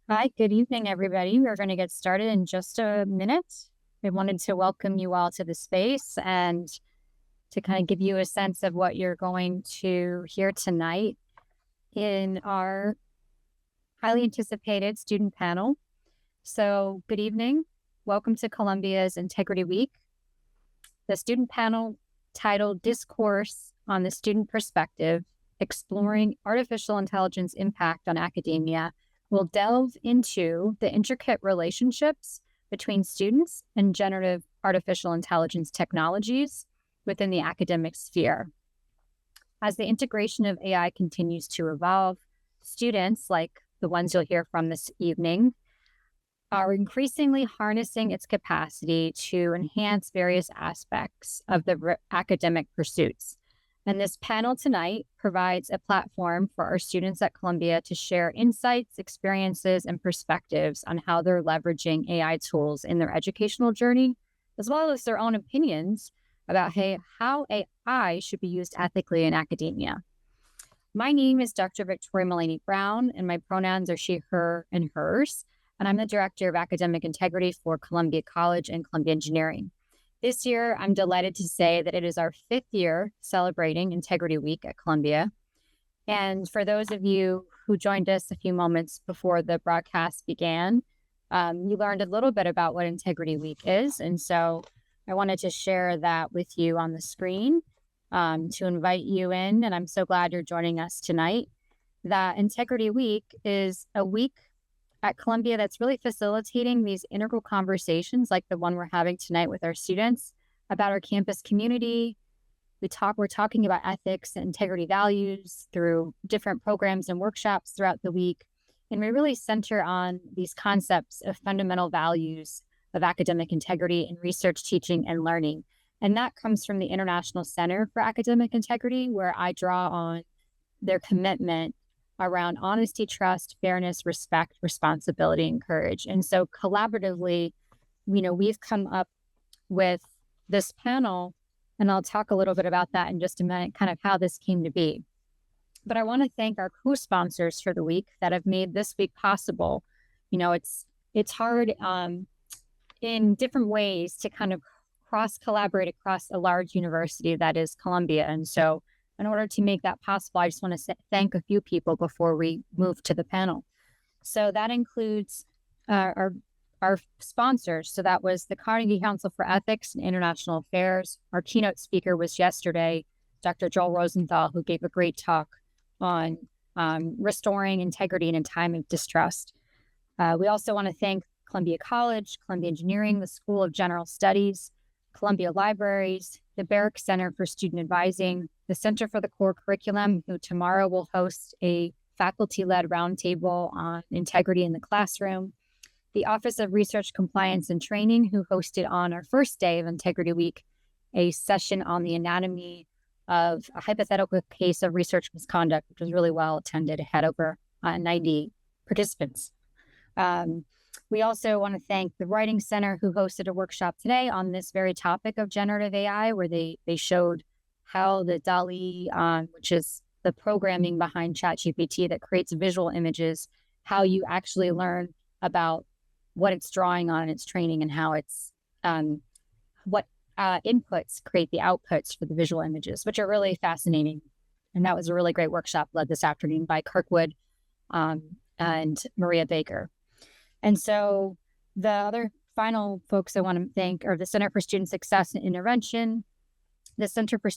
Hi, good evening, everybody. We're going to get started in just a minute. I wanted to welcome you all to the space and to kind of give you a sense of what you're going to hear tonight in our highly anticipated student panel. So, good evening. Welcome to Columbia's Integrity Week. The student panel titled Discourse on the Student Perspective, Exploring Artificial Intelligence Impact on Academia, will delve into the intricate relationships between students and generative artificial intelligence technologies within the academic sphere. As the integration of AI continues to evolve, students, like the ones you'll hear from this evening, are increasingly harnessing its capacity to enhance various aspects of the academic pursuits. And this panel tonight provides a platform for our students at Columbia to share insights, experiences, and perspectives on how they're leveraging AI tools in their educational journey, as well as their own opinions about how AI should be used ethically in academia. My name is Dr. Victoria Malaney-Brown, and my pronouns are she, her, and hers. And I'm the Director of Academic Integrity for Columbia College and Columbia Engineering. This year, I'm delighted to say that it is our 5th year celebrating Integrity Week at Columbia. And for those of you who joined us a few moments before the broadcast began, you learned a little bit about what Integrity Week is. And so I wanted to share that with you on the screen to invite you in. And I'm so glad you're joining us tonight. That Integrity Week is a week at Columbia that's really facilitating these integral conversations like the one we're having tonight with our students about our campus community. We're talking about ethics and integrity values through different programs and workshops throughout the week. And we really center on these concepts of fundamental values of academic integrity in research, teaching, and learning. And that comes from the International Center for Academic Integrity, where I draw on their commitment around honesty, trust, fairness, respect, responsibility, and courage. And so collaboratively, we've come up with this panel, and I'll talk a little bit about that in just a minute, kind of how this came to be. But I want to thank our co-sponsors for the week that have made this week possible. It's hard in different ways to kind of cross-collaborate across a large university that is Columbia. And so in order to make that possible, I just want to thank a few people before we move to the panel. So that includes our sponsors. So that was the Carnegie Council for Ethics and International Affairs. Our keynote speaker was yesterday, Dr. Joel Rosenthal, who gave a great talk on restoring integrity in a time of distrust. We also want to thank Columbia College, Columbia Engineering, the School of General Studies, Columbia Libraries, the Barrick Center for Student Advising, the Center for the Core Curriculum, who tomorrow will host a faculty-led roundtable on integrity in the classroom, the Office of Research Compliance and Training, who hosted on our first day of Integrity Week a session on the anatomy of a hypothetical case of research misconduct, which was really well attended, had over 90 participants. We also want to thank the Writing Center, who hosted a workshop today on this very topic of generative AI, where they showed how the DALL-E, which is the programming behind ChatGPT that creates visual images, how you actually learn about what it's drawing on in its training and how it's what inputs create the outputs for the visual images, which are really fascinating. And that was a really great workshop led this afternoon by Kirkwood and Maria Baker. And so the other final folks I want to thank are the Center for Student Success and Intervention, the Center for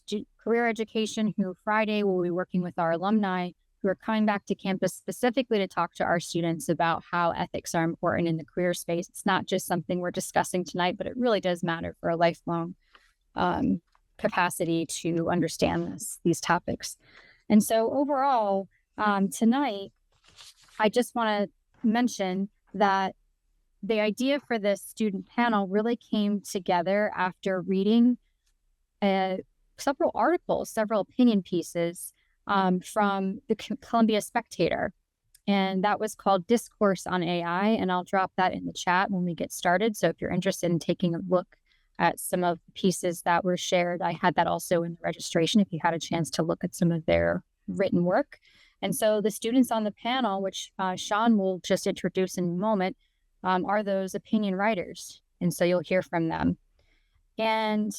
Career Education, who Friday will be working with our alumni who are coming back to campus specifically to talk to our students about how ethics are important in the career space. It's not just something we're discussing tonight, but it really does matter for a lifelong capacity to understand these topics. And so overall, tonight, I just want to mention that the idea for this student panel really came together after reading several articles, several opinion pieces from the Columbia Spectator. And that was called Discourse on AI. And I'll drop that in the chat when we get started. So if you're interested in taking a look at some of the pieces that were shared, I had that also in the registration if you had a chance to look at some of their written work. And so the students on the panel, which Sean will just introduce in a moment, are those opinion writers. And so you'll hear from them. And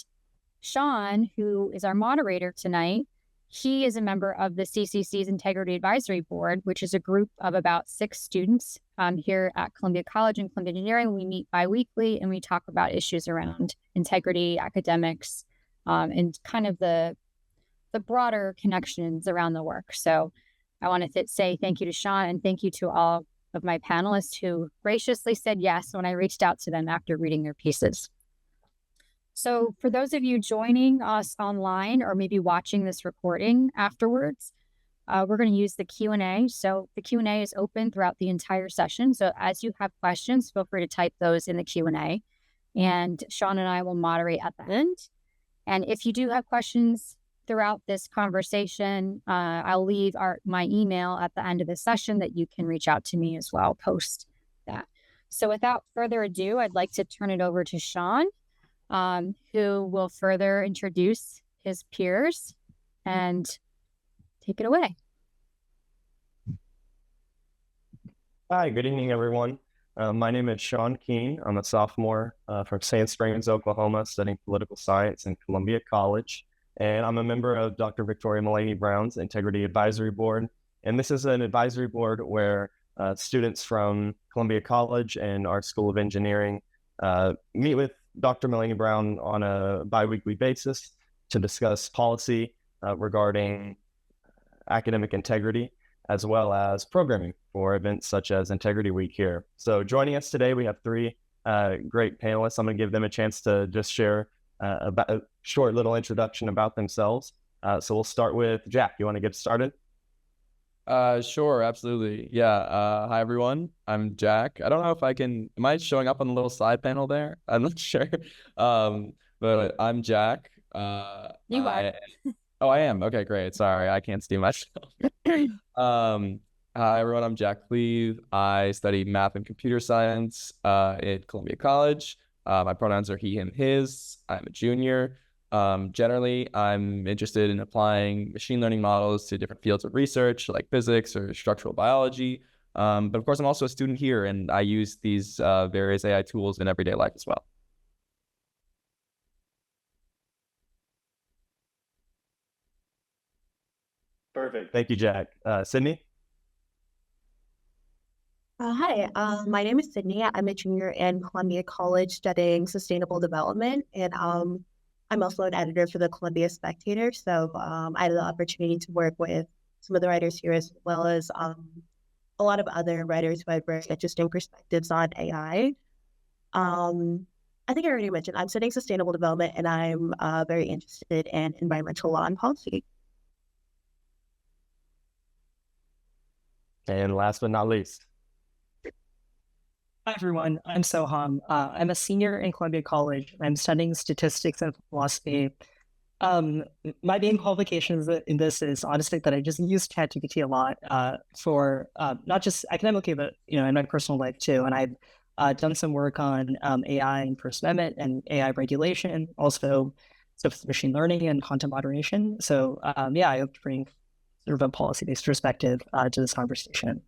Sean, who is our moderator tonight, he is a member of the CCC's Integrity Advisory Board, which is a group of about 6 students here at Columbia College and Columbia Engineering. We meet biweekly and we talk about issues around integrity, academics, and kind of the broader connections around the work. So I want to say thank you to Sean and thank you to all of my panelists who graciously said yes when I reached out to them after reading their pieces. So for those of you joining us online or maybe watching this recording afterwards, we're going to use the Q&A. So the Q&A is open throughout the entire session. So as you have questions, feel free to type those in the Q&A. And Sean and I will moderate at the end. And if you do have questions throughout this conversation, I'll leave my email at the end of the session that you can reach out to me as well, post that. So without further ado, I'd like to turn it over to Sean, who will further introduce his peers and take it away. Hi, good evening, everyone. My name is Sean Kuehn. I'm a sophomore from Sand Springs, Oklahoma, studying political science in Columbia College. And I'm a member of Dr. Victoria Malaney-Brown's Integrity Advisory Board. And this is an advisory board where students from Columbia College and our School of Engineering meet with Dr. Malaney-Brown on a biweekly basis to discuss policy regarding academic integrity, as well as programming for events such as Integrity Week here. So joining us today, we have 3 great panelists. I'm going to give them a chance to just share a short little introduction about themselves. So we'll start with Jack. You want to get started? Sure, absolutely. Yeah. Hi, everyone. I'm Jack. I don't know if am I showing up on the little side panel there? I'm not sure. But I'm Jack. You are. Oh, I am. Okay, great. Sorry, I can't see myself. Hi, everyone. I'm Jack Cleeve. I study math and computer science at Columbia College. My pronouns are he, him, his. I'm a junior. Generally, I'm interested in applying machine learning models to different fields of research like physics or structural biology. But of course, I'm also a student here, and I use these various AI tools in everyday life as well. Perfect. Thank you, Jack. Sydney? Hi, my name is Sydney. I'm a junior in Columbia College studying sustainable development, and I'm also an editor for the Columbia Spectator. So I had the opportunity to work with some of the writers here, as well as a lot of other writers who have very interesting perspectives on AI. I think I already mentioned I'm studying sustainable development, and I'm very interested in environmental law and policy. And last but not least. Hi, everyone. I'm Soham. I'm a senior in Columbia College. I'm studying statistics and philosophy. My main qualifications in this is honestly that I just use ChatGPT a lot for not just academically, but in my personal life too. And I've done some work on AI and First Amendment and AI regulation, also stuff with machine learning and content moderation. So I hope to bring sort of a policy-based perspective to this conversation.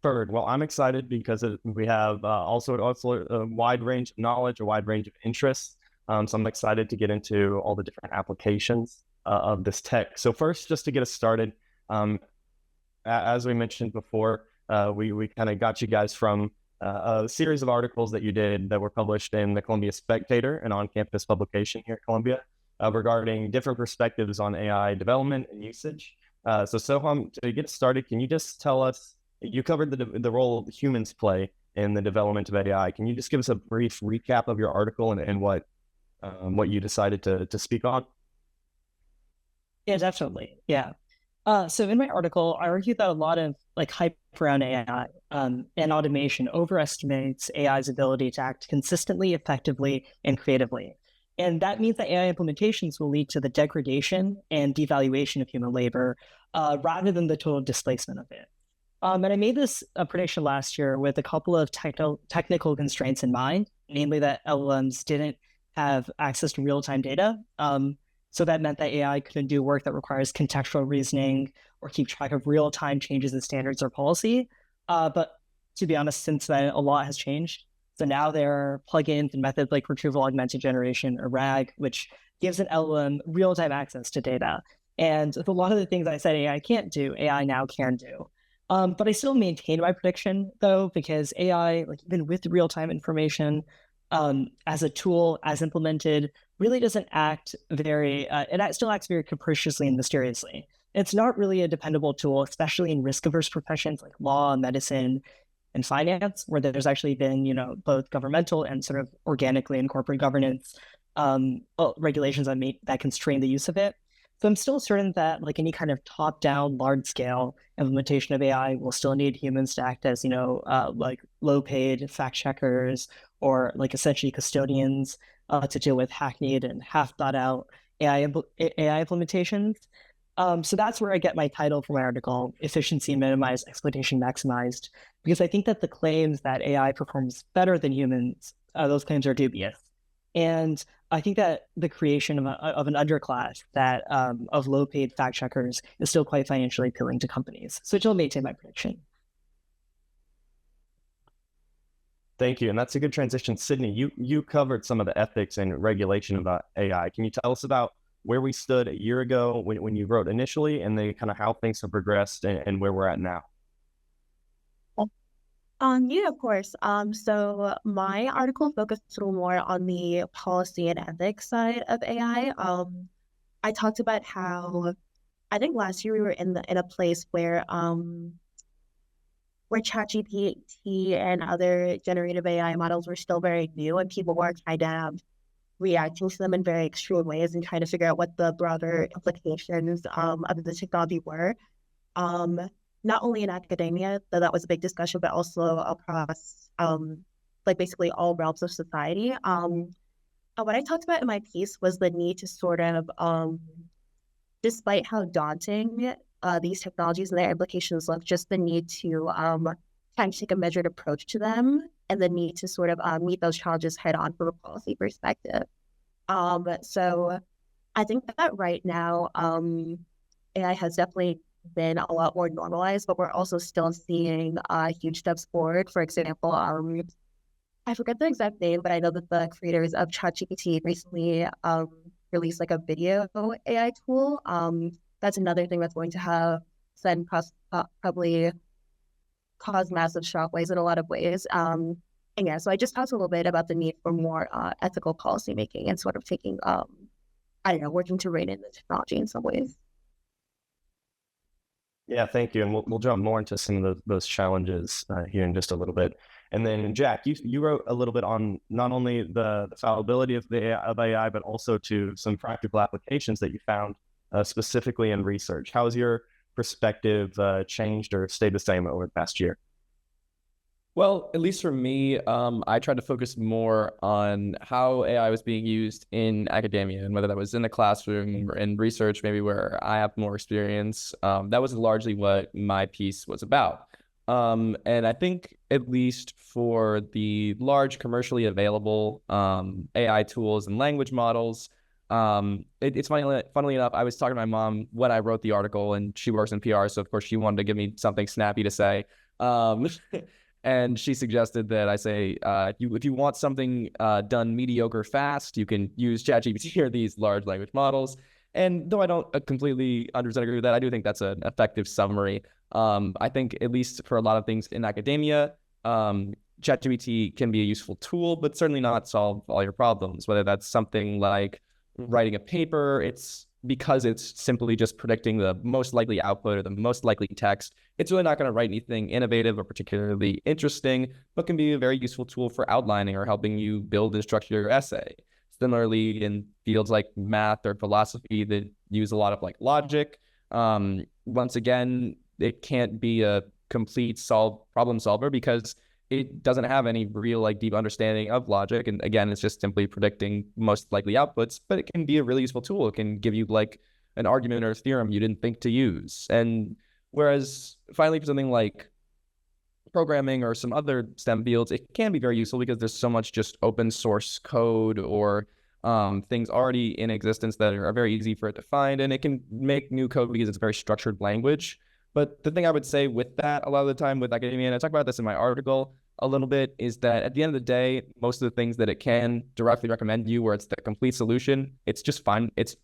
Well, I'm excited because we have also a wide range of knowledge, a wide range of interests. So I'm excited to get into all the different applications of this tech. So first, just to get us started, as we mentioned before, we kind of got you guys from a series of articles that you did that were published in the Columbia Spectator, an on-campus publication here at Columbia, regarding different perspectives on AI development and usage. So Soham, to get started, can you just tell us, you covered the role humans play in the development of AI. Can you just give us a brief recap of your article and what you decided to speak on? Yeah, definitely. Yeah. So in my article, I argued that a lot of hype around AI and automation overestimates AI's ability to act consistently, effectively, and creatively. And that means that AI implementations will lead to the degradation and devaluation of human labor rather than the total displacement of it. And I made this prediction last year with a couple of technical constraints in mind, namely that LLMs didn't have access to real-time data. So that meant that AI couldn't do work that requires contextual reasoning or keep track of real-time changes in standards or policy. But to be honest, since then, a lot has changed. So now there are plugins and methods like retrieval augmented generation, or RAG, which gives an LLM real-time access to data. And with a lot of the things I said AI can't do, AI now can do. But I still maintain my prediction, though, because AI, like even with real-time information, as a tool, as implemented, really doesn't act very, it still acts very capriciously and mysteriously. It's not really a dependable tool, especially in risk-averse professions like law, medicine, and finance, where there's actually been, both governmental and sort of organically in corporate governance regulations that constrain the use of it. So I'm still certain that like any kind of top-down, large-scale implementation of AI will still need humans to act as, like low-paid fact checkers or like essentially custodians to deal with hackneyed and half-thought-out AI implementations. So that's where I get my title for my article, Efficiency Minimized, Exploitation Maximized, because I think that the claims that AI performs better than humans, those claims are dubious. And I think that the creation of an underclass that of low-paid fact checkers is still quite financially appealing to companies. So it'll maintain my prediction. Thank you. And that's a good transition. Sydney, you covered some of the ethics and regulation about AI. Can you tell us about where we stood a year ago when you wrote initially, and then kind of how things have progressed and where we're at now? Yeah, of course. So my article focused a little more on the policy and ethics side of AI. I talked about how I think last year we were in a place where ChatGPT and other generative AI models were still very new, and people were kind of reacting to them in very extreme ways and trying to figure out what the broader implications of the technology were. Not only in academia, though that was a big discussion, but also across like basically all realms of society. What I talked about in my piece was the need to sort of, despite how daunting these technologies and their implications look, just the need to kind of take a measured approach to them, and the need to sort of meet those challenges head on from a policy perspective. So I think that right now AI has definitely been a lot more normalized, but we're also still seeing huge steps forward. For example, I forget the exact name, but I know that the creators of ChatGPT recently released like a video AI tool. That's another thing that's going to have probably cause massive shockwaves in a lot of ways. And yeah, so I just talked a little bit about the need for more ethical policymaking and sort of taking, working to rein in the technology in some ways. Yeah, thank you. And we'll jump more into some of those challenges here in just a little bit. And then Jack, you wrote a little bit on not only the fallibility of AI, but also to some practical applications that you found specifically in research. How has your perspective changed or stayed the same over the past year? Well, at least for me, I tried to focus more on how AI was being used in academia, and whether that was in the classroom or in research, maybe where I have more experience. That was largely what my piece was about. And I think at least for the large commercially available AI tools and language models, it's funnily enough, I was talking to my mom when I wrote the article, and she works in PR, so of course she wanted to give me something snappy to say. And she suggested that I say, if you want something done mediocre fast, you can use ChatGPT or these large language models. And though I don't completely 100% agree with that, I do think that's an effective summary. I think at least for a lot of things in academia, ChatGPT can be a useful tool, but certainly not solve all your problems. Whether that's something like writing a paper, it's because it's simply just predicting the most likely output or the most likely text. It's really not going to write anything innovative or particularly interesting, but can be a very useful tool for outlining or helping you build and structure your essay. Similarly, in fields like math or philosophy that use a lot of like logic, once again, it can't be a complete problem solver because it doesn't have any real like deep understanding of logic. And again, it's just simply predicting most likely outputs, but it can be a really useful tool. It can give you like an argument or a theorem you didn't think to use. And whereas finally for something like programming or some other STEM fields, it can be very useful because there's so much just open source code or things already in existence that are very easy for it to find, and it can make new code because it's a very structured language. But the thing I would say with that, a lot of the time with academia, and I talk about this in my article a little bit, is that at the end of the day, most of the things that it can directly recommend you, where it's the complete solution, it's just fine. It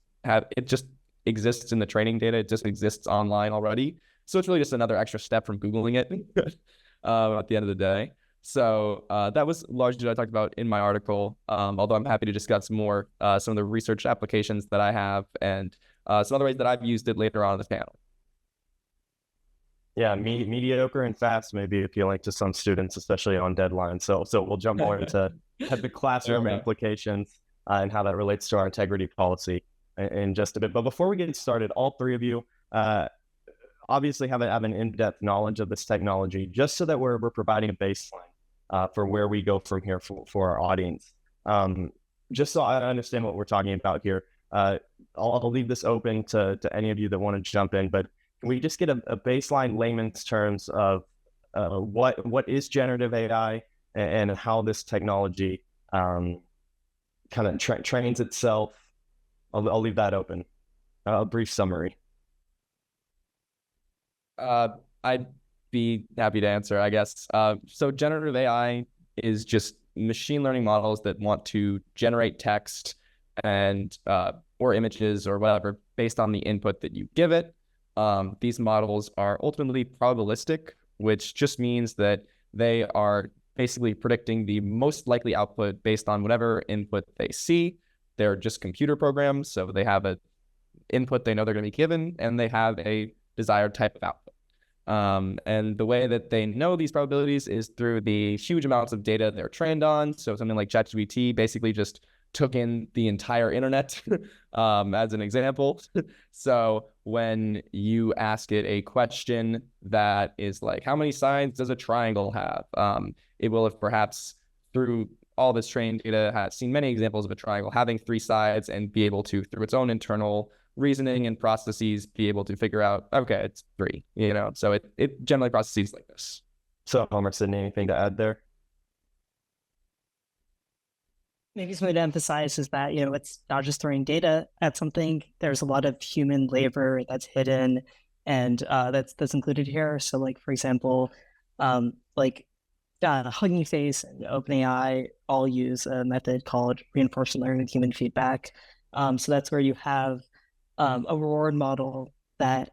just exists in the training data. It just exists online already. So it's really just another extra step from Googling it at the end of the day. So that was largely what I talked about in my article, although I'm happy to discuss more some of the research applications that I have and some other ways that I've used it later on in the panel. Yeah, mediocre and fast may be appealing to some students, especially on deadline. So we'll jump more into the classroom implications and how that relates to our integrity policy in just a bit. But before we get started, all three of you obviously have an in-depth knowledge of this technology, just so that we're providing a baseline for where we go from here for our audience. Just so I understand what we're talking about here, I'll leave this open to any of you that want to jump in, but can we just get a baseline layman's terms of what is generative AI and how this technology kind of trains itself? I'll leave that open. A brief summary. I'd be happy to answer, I guess. So generative AI is just machine learning models that want to generate text and or images or whatever based on the input that you give it. These models are ultimately probabilistic, which just means that they are basically predicting the most likely output based on whatever input they see. They're just computer programs, so they have an input they know they're going to be given, and they have a desired type of output. And the way that they know these probabilities is through the huge amounts of data they're trained on. So something like ChatGPT basically just took in the entire internet as an example. So when you ask it a question that is like, how many sides does a triangle have? It will have perhaps, through all this trained data, has seen many examples of a triangle having 3 sides and be able to, through its own internal reasoning and processes, be able to figure out, okay, it's 3, so it generally processes like this. So Homer, Sydney, anything to add there? Maybe something to emphasize is that, it's not just throwing data at something. There's a lot of human labor that's hidden and that's included here. So like, for example, Hugging Face and OpenAI all use a method called reinforcement learning with human feedback. So that's where you have a reward model that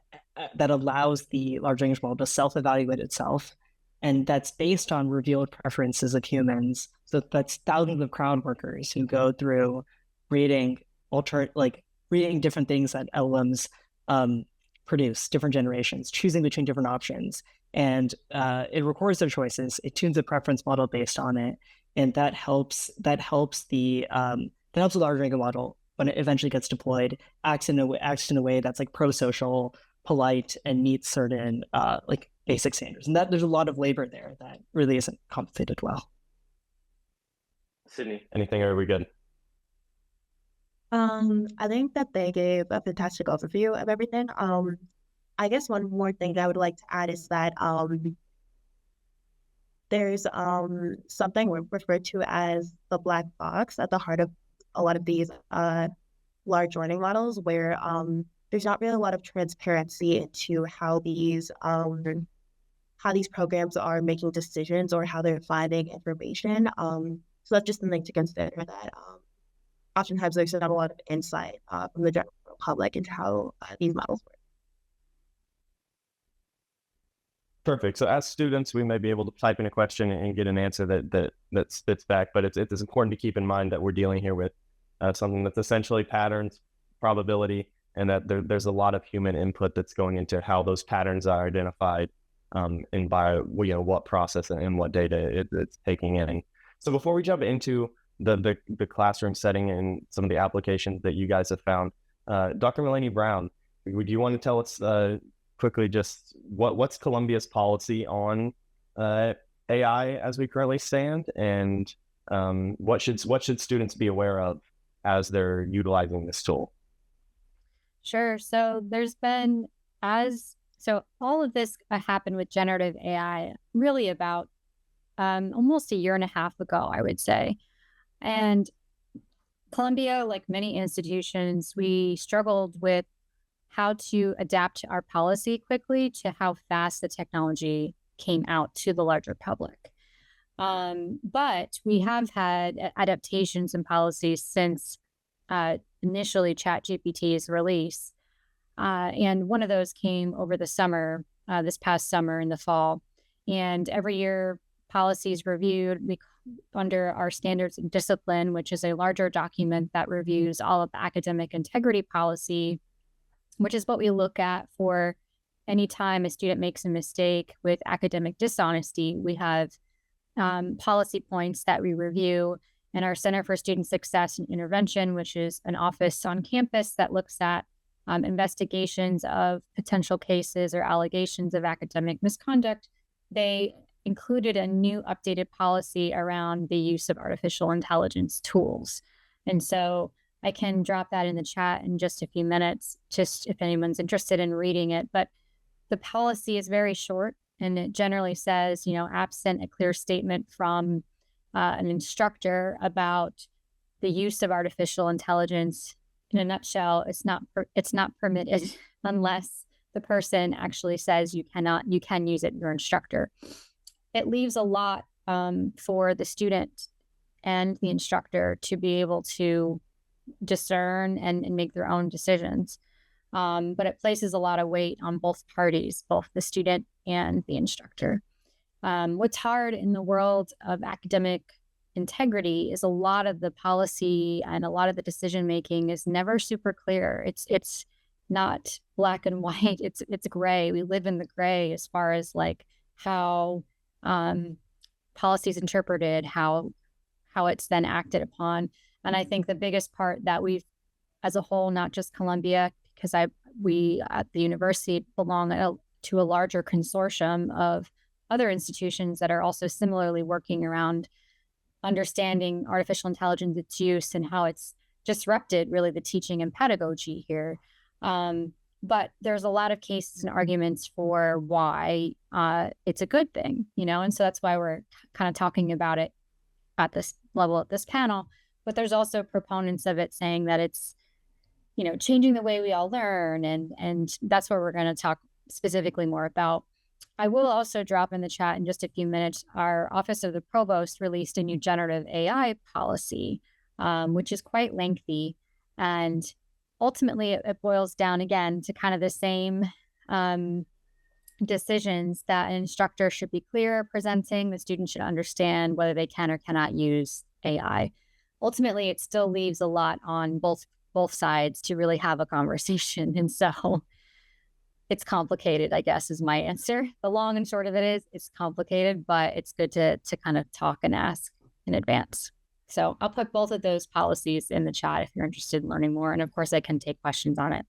allows the large language model to self-evaluate itself. And that's based on revealed preferences of humans. So that's thousands of crowd workers who go through reading different things that LLMs produce, different generations, choosing between different options. And it records their choices. It tunes a preference model based on it. And that helps the large language model, when it eventually gets deployed, acts in a way that's like pro-social, polite, and meets certain basic standards. And that there's a lot of labor there that really isn't compensated well. Sydney, anything, or are we good? I think that they gave a fantastic overview of everything. I guess one more thing that I would like to add is that there's something referred to as the black box at the heart of a lot of these large learning models, where there's not really a lot of transparency into how these programs are making decisions or how they're finding information. So that's just something to consider, that oftentimes there's not a lot of insight from the general public into how these models work. Perfect. So as students, we may be able to type in a question and get an answer that spits back, but it's important to keep in mind that we're dealing here with something that's essentially patterns, probability, and that there's a lot of human input that's going into how those patterns are identified and by what process and what data it's taking in. So before we jump into the classroom setting and some of the applications that you guys have found, Dr. Malaney-Brown, would you want to tell us quickly just what's Columbia's policy on AI as we currently stand, and what should students be aware of as they're utilizing this tool? Sure. So there's been all of this happened with generative AI really about almost a year and a half ago, I would say. And Columbia, like many institutions, we struggled with how to adapt our policy quickly to how fast the technology came out to the larger public. But we have had adaptations and policies since initially ChatGPT's release. And one of those came over the summer, this past summer in the fall. And every year, policies reviewed under our standards and discipline, which is a larger document that reviews all of the academic integrity policy, which is what we look at for anytime a student makes a mistake with academic dishonesty. We have policy points that we review, and our Center for Student Success and Intervention, which is an office on campus that looks at investigations of potential cases or allegations of academic misconduct. They included a new updated policy around the use of artificial intelligence tools. And so I can drop that in the chat in just a few minutes, just if anyone's interested in reading it. But the policy is very short, and it generally says, absent a clear statement from an instructor about the use of artificial intelligence, in a nutshell, it's not permitted unless the person actually says you can use it, your instructor. It leaves a lot for the student and the instructor to be able to discern and make their own decisions. But it places a lot of weight on both parties, both the student and the instructor. What's hard in the world of academic integrity is a lot of the policy and a lot of the decision making is never super clear. It's not black and white. It's gray. We live in the gray as far as like how policy is interpreted, how it's then acted upon. And I think the biggest part that we've, as a whole, not just Columbia, because we at the university belong to a larger consortium of other institutions that are also similarly working around understanding artificial intelligence, its use, and how it's disrupted really the teaching and pedagogy here. But there's a lot of cases and arguments for why it's a good thing, and so that's why we're kind of talking about it at this level at this panel. But there's also proponents of it saying that it's, changing the way we all learn, and that's what we're going to talk specifically more about. I will also drop in the chat in just a few minutes. Our Office of the Provost released a new generative AI policy, which is quite lengthy. And ultimately, it boils down again to kind of the same decisions that an instructor should be clear presenting. The student should understand whether they can or cannot use AI. Ultimately, it still leaves a lot on both sides to really have a conversation. And so it's complicated, I guess, is my answer. The long and short of it is it's complicated, but it's good to kind of talk and ask in advance. So I'll put both of those policies in the chat if you're interested in learning more. And of course, I can take questions on it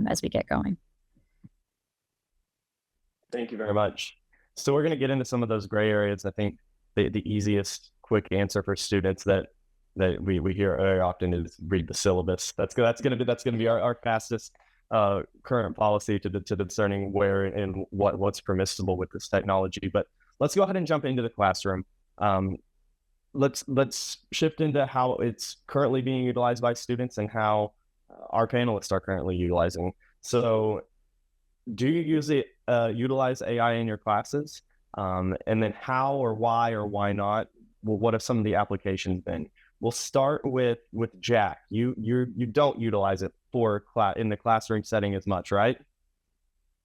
as we get going. Thank you very much. So we're going to get into some of those gray areas. I think the easiest, quick answer for students that we hear very often is read the syllabus. That's going to be our fastest current policy to discerning where and what's permissible with this technology. But let's go ahead and jump into the classroom. Let's shift into how it's currently being utilized by students and how our panelists are currently utilizing. So do you utilize AI in your classes? And then how or why not? Well, what have some of the applications been? We'll start with Jack. You don't utilize it in the classroom setting as much, right?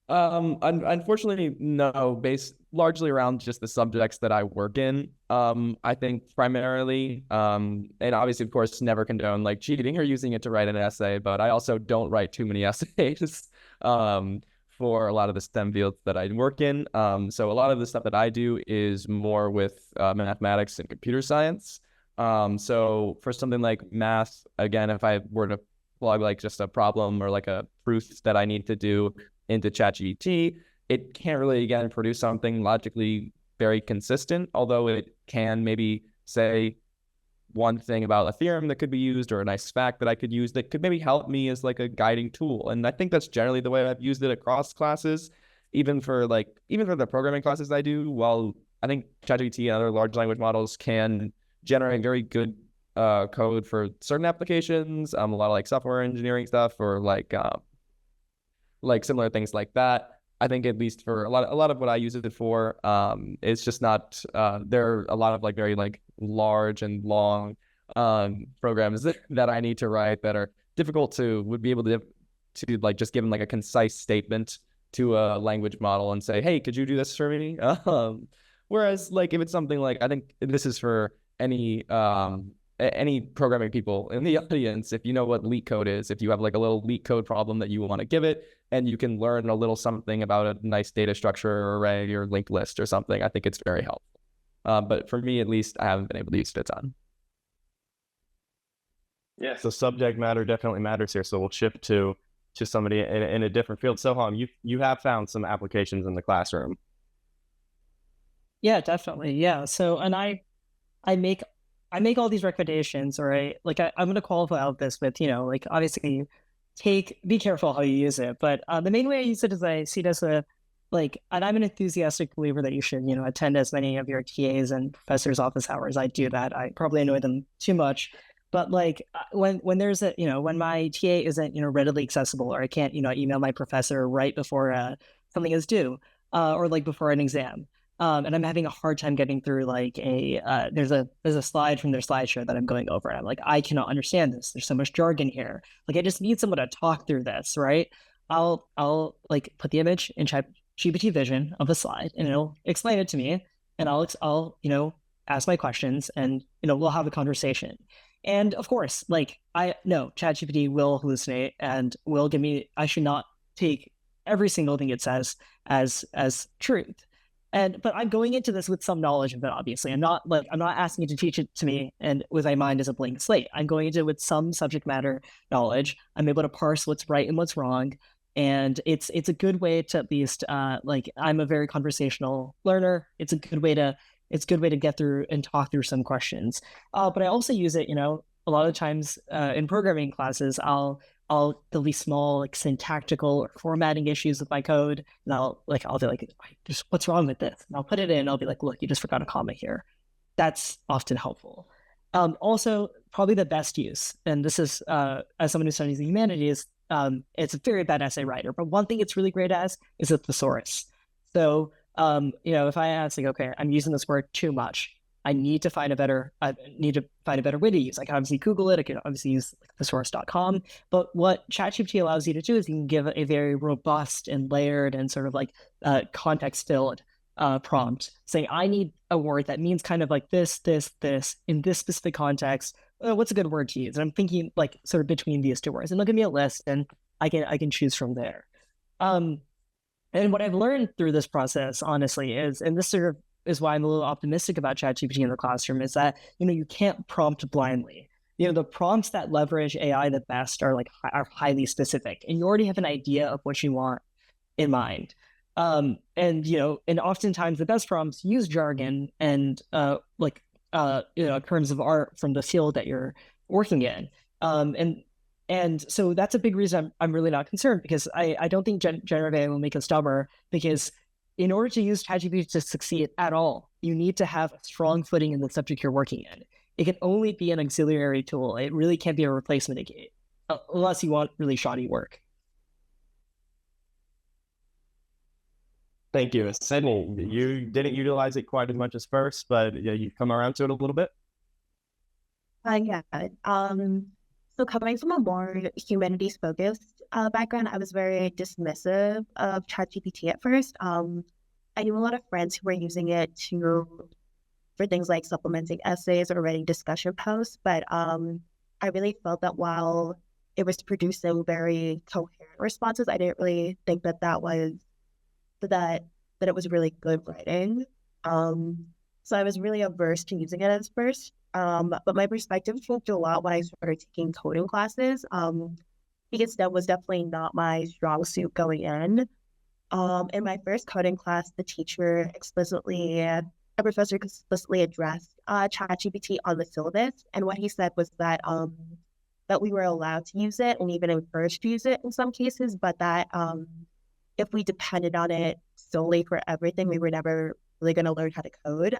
Unfortunately, no. Based largely around just the subjects that I work in. I think primarily, and obviously, of course, never condone like cheating or using it to write an essay. But I also don't write too many essays for a lot of the STEM fields that I work in. So a lot of the stuff that I do is more with mathematics and computer science. So for something like math, again, if I were to plug like just a problem or like a proof that I need to do into ChatGPT, it can't really, again, produce something logically very consistent, although it can maybe say one thing about a theorem that could be used or a nice fact that I could use that could maybe help me as like a guiding tool. And I think that's generally the way I've used it across classes, even for the programming classes I do. While I think ChatGPT and other large language models can generate very good code for certain applications, a lot of like software engineering stuff, or like similar things like that. I think at least for a lot of what I use it for, it's just not, there are a lot of like very like large and long programs that I need to write that are difficult would be able to like just give them like a concise statement to a language model and say, hey, could you do this for me? Whereas like if it's something like, I think this is for any programming people in the audience, if you know what leak code is, if you have like a little leak code problem that you want to give it, and you can learn a little something about a nice data structure or array or linked list or something, I think it's very helpful. But for me, at least, I haven't been able to use it a ton. Yeah, so subject matter definitely matters here. So we'll shift to somebody in a different field. Soham, you have found some applications in the classroom. Yeah, definitely. Yeah. So, and I make all these recommendations, or I'm going to qualify all of this with, like obviously be careful how you use it. But the main way I use it is I see it as and I'm an enthusiastic believer that you should, attend as many of your TAs and professors' office hours. I do that. I probably annoy them too much. But like when there's when my TA isn't, readily accessible, or I can't, email my professor right before something is due, or like before an exam. And I'm having a hard time getting through like there's a slide from their slideshow that I'm going over. And I'm like, I cannot understand this. There's so much jargon here. Like, I just need someone to talk through this, right? I'll like put the image in ChatGPT Vision of the slide, and it'll explain it to me, and I'll ask my questions, and we'll have a conversation. And of course, like I know ChatGPT will hallucinate and will give me. I should not take every single thing it says as truth. But I'm going into this with some knowledge of it, obviously. I'm not asking it to teach it to me and with my mind as a blank slate. I'm going into it with some subject matter knowledge. I'm able to parse what's right and what's wrong. And it's a good way to at least I'm a very conversational learner. It's a good way to get through and talk through some questions. But I also use it, a lot of times in programming classes, there'll be small like syntactical or formatting issues with my code, and I'll be like, just what's wrong with this? And I'll put it in. I'll be like, look, you just forgot a comma here. That's often helpful. Also, probably the best use, and this is as someone who studies the humanities, it's a very bad essay writer, but one thing it's really great as is a thesaurus. So if I ask like, okay, I'm using this word too much, I need to find a better way to use. I can obviously Google it. I can obviously use like thesaurus.com. But what ChatGPT allows you to do is you can give a very robust and layered and sort of like context-filled prompt saying, I need a word that means kind of like this, in this specific context. What's a good word to use? And I'm thinking like sort of between these two words. And they'll give me a list, and I can choose from there. And what I've learned through this process, honestly, and this sort of is why I'm a little optimistic about ChatGPT in the classroom, is that, you can't prompt blindly. The prompts that leverage AI the best are highly specific, and you already have an idea of what you want in mind. And oftentimes the best prompts use jargon and terms of art from the field that you're working in. And so that's a big reason I'm really not concerned, because I don't think generative AI will make us dumber, because in order to use ChatGPT to succeed at all, you need to have a strong footing in the subject you're working in. It can only be an auxiliary tool. It really can't be a replacement unless you want really shoddy work. Thank you. Sydney, you didn't utilize it quite as much as first, but you've come around to it a little bit. Yeah. So coming from a more humanities-focused background, I was very dismissive of ChatGPT at first. I knew a lot of friends who were using it for things like supplementing essays or writing discussion posts, but I really felt that while it was producing very coherent responses, I didn't really think that it was really good writing. So I was really averse to using it at first. But my perspective changed a lot when I started taking coding classes, because that was definitely not my strong suit going in. In my first coding class, a professor explicitly addressed ChatGPT on the syllabus, and what he said was that we were allowed to use it and even encouraged to use it in some cases, but that if we depended on it solely for everything, we were never really going to learn how to code.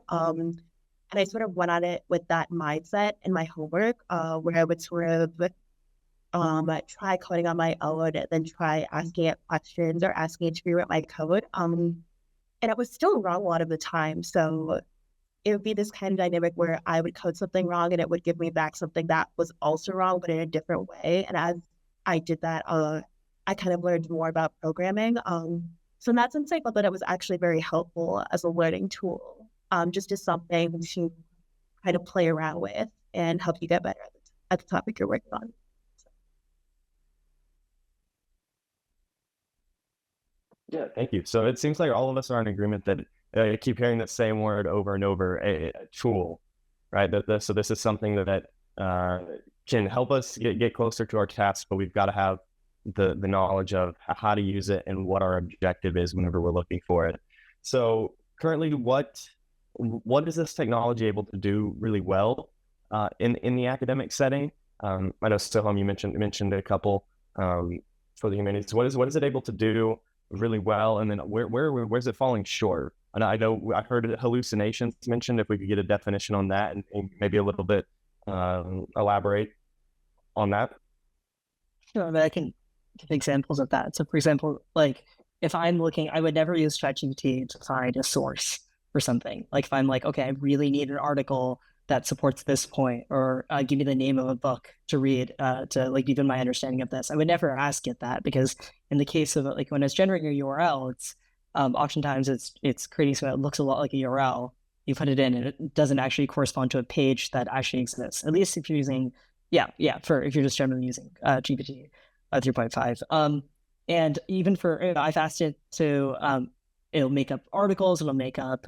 And I sort of went at it with that mindset in my homework, where I would sort of try coding on my own and then try asking it questions or asking it to rewrite my code. And I was still wrong a lot of the time. So it would be this kind of dynamic where I would code something wrong and it would give me back something that was also wrong, but in a different way. And as I did that, I kind of learned more about programming. So in that sense, I felt that it was actually very helpful as a learning tool, just as something to kind of play around with and help you get better at the topic you're working on. Yeah, thank you. So it seems like all of us are in agreement that I keep hearing that same word over and over, a tool, right? So this is something that can help us get closer to our tasks, but we've got to have the knowledge of how to use it and what our objective is whenever we're looking for it. So currently, what is this technology able to do really well in the academic setting? I know Soham, you mentioned a couple for the humanities. What is it able to do really well, and then where's it falling short? And I know I heard hallucinations mentioned. If we could get a definition on that and maybe a little bit elaborate on that. Sure, I mean, I can give examples of that. So, for example, like if I'm looking, I would never use ChatGPT to find a source for something. Like if I'm like, okay, I really need an article that supports this point, or give me the name of a book to read to like deepen my understanding of this. I would never ask it that, because in the case of like when it's generating a URL, it's oftentimes it's creating something that looks a lot like a URL. You put it in and it doesn't actually correspond to a page that actually exists. At least if you're using, if you're just generally using GPT 3.5. And even for, I've asked it to, it'll make up articles, it'll make up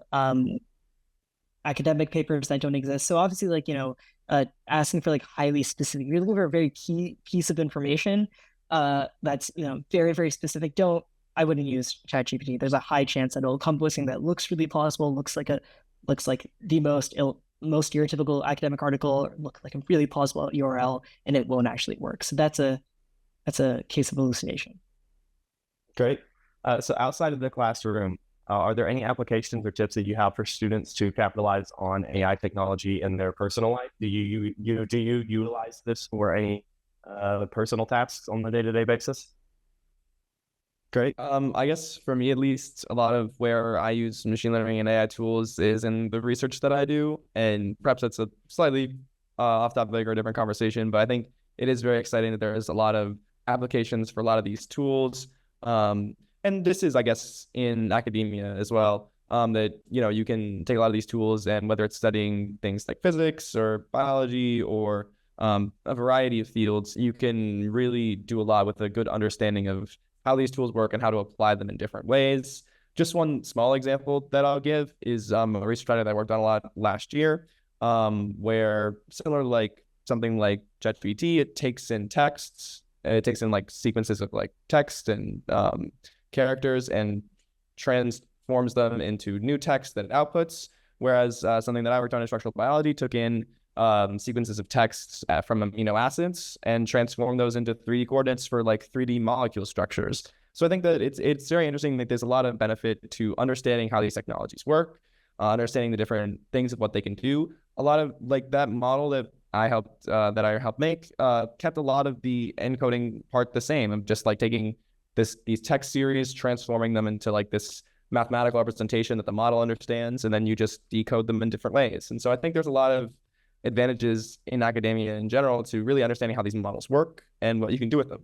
academic papers that don't exist. So obviously, like, asking for like highly specific, you're looking for a very key piece of information that's, very, very specific. I wouldn't use ChatGPT. There's a high chance that it'll come with something that looks really plausible, looks like the most stereotypical academic article, or look like a really plausible URL, and it won't actually work. So that's a case of hallucination. Great. So outside of the classroom, are there any applications or tips that you have for students to capitalize on AI technology in their personal life? Do you utilize this for any personal tasks on a day-to-day basis? Great. I guess for me, at least, a lot of where I use machine learning and AI tools is in the research that I do. And perhaps that's a slightly off topic or a different conversation, but I think it is very exciting that there is a lot of applications for a lot of these tools. And this is, I guess, in academia as well, that, you can take a lot of these tools, and whether it's studying things like physics or biology or a variety of fields, you can really do a lot with a good understanding of how these tools work and how to apply them in different ways. Just one small example that I'll give is a research project that I worked on a lot last year, where similar like something like ChatGPT, it takes in texts, it takes in like sequences of like text and characters and transforms them into new text that it outputs. Whereas something that I worked on in structural biology took in sequences of texts from amino acids and transform those into 3D coordinates for like 3D molecule structures. So I think that it's very interesting that there's a lot of benefit to understanding how these technologies work, understanding the different things of what they can do. A lot of like that model that I helped make kept a lot of the encoding part the same, of just like taking these text series, transforming them into like this mathematical representation that the model understands, and then you just decode them in different ways. And so I think there's a lot of advantages in academia in general to really understanding how these models work and what you can do with them.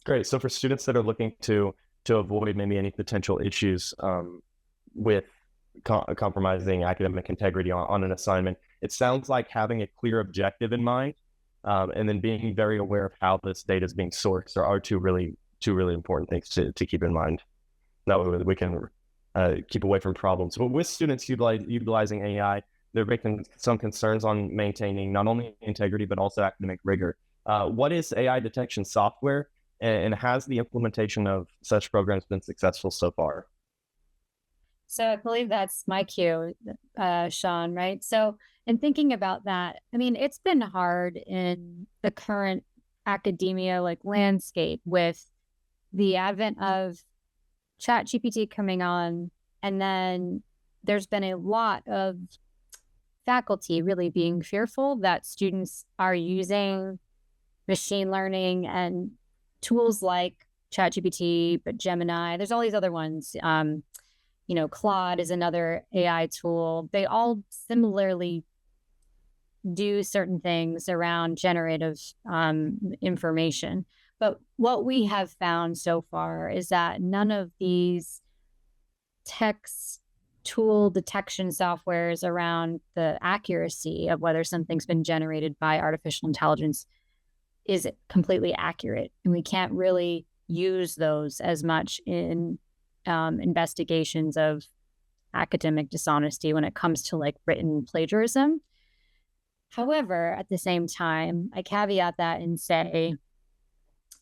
Great. So for students that are looking to avoid maybe any potential issues with compromising academic integrity on an assignment, it sounds like having a clear objective in mind and then being very aware of how this data is being sourced are two really important things to keep in mind. That way we can keep away from problems. But with students utilizing AI, they're making some concerns on maintaining not only integrity, but also academic rigor. What is AI detection software, and has the implementation of such programs been successful so far? So I believe that's my cue, Sean, right? So in thinking about that, I mean, it's been hard in the current academia like landscape with the advent of ChatGPT coming on, and then there's been a lot of faculty really being fearful that students are using machine learning and tools like ChatGPT, but Gemini, there's all these other ones. Claude is another AI tool. They all similarly do certain things around generative information. But what we have found so far is that none of these text tool detection softwares around the accuracy of whether something's been generated by artificial intelligence is completely accurate. And we can't really use those as much in investigations of academic dishonesty when it comes to like written plagiarism. However, at the same time, I caveat that and say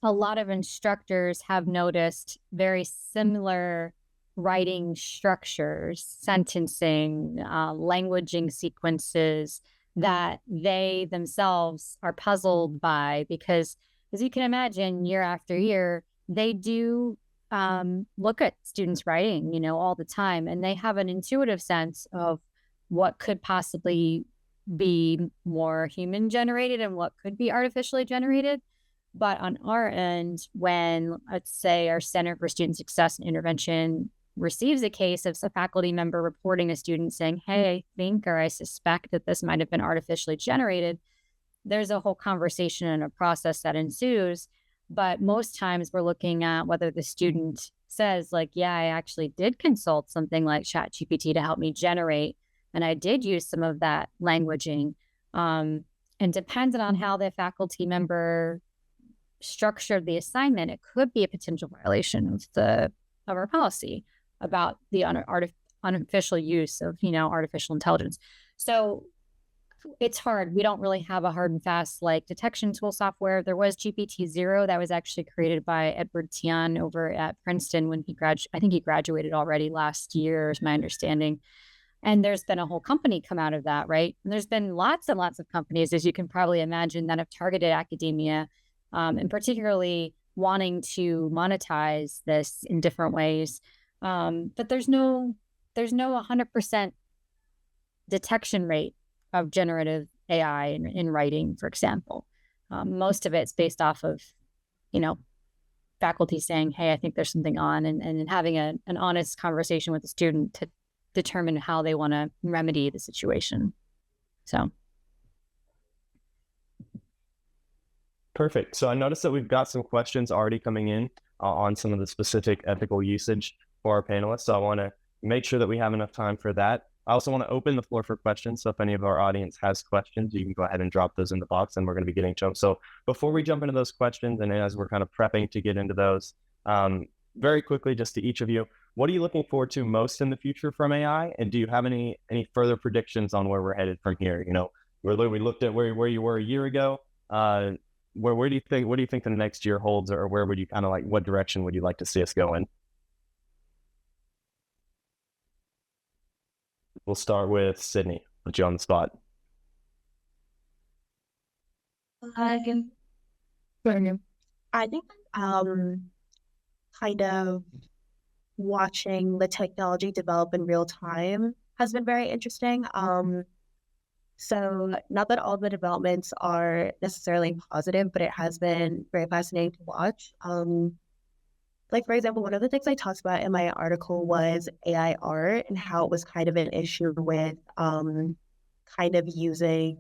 a lot of instructors have noticed very similar writing structures, sentencing, languaging sequences that they themselves are puzzled by, because as you can imagine, year after year, they do look at students' writing, all the time, and they have an intuitive sense of what could possibly be more human generated and what could be artificially generated. But on our end, when, let's say, our Center for Student Success and Intervention receives a case of a faculty member reporting a student saying, hey, I think or I suspect that this might have been artificially generated, there's a whole conversation and a process that ensues. But most times we're looking at whether the student says like, yeah, I actually did consult something like ChatGPT to help me generate, and I did use some of that languaging. And depending on how the faculty member structured the assignment, it could be a potential violation of our policy about the unofficial use of, artificial intelligence. So it's hard. We don't really have a hard and fast like detection tool software. There was GPT-0 that was actually created by Edward Tian over at Princeton when I think he graduated already last year, is my understanding. And there's been a whole company come out of that, right? And there's been lots and lots of companies, as you can probably imagine, that have targeted academia, and particularly wanting to monetize this in different ways. But there's no 100% detection rate of generative AI in writing, for example. Most of it's based off of, faculty saying, hey, I think there's something on, and having an honest conversation with the student to determine how they want to remedy the situation. So. Perfect. So I noticed that we've got some questions already coming in on some of the specific ethical usage for our panelists. So I want to make sure that we have enough time for that. I also want to open the floor for questions. So if any of our audience has questions, you can go ahead and drop those in the box and we're going to be getting to them. So before we jump into those questions, and as we're kind of prepping to get into those, very quickly, just to each of you, what are you looking forward to most in the future from AI? And do you have any further predictions on where we're headed from here? We looked at where you were a year ago. What do you think the next year holds, or where would you kind of like, what direction would you like to see us go in? We'll start with Sydney. Put you on the spot. I think kind of watching the technology develop in real time has been very interesting. So not that all the developments are necessarily positive, but it has been very fascinating to watch. Like, for example, one of the things I talked about in my article was AI art and how it was kind of an issue with kind of using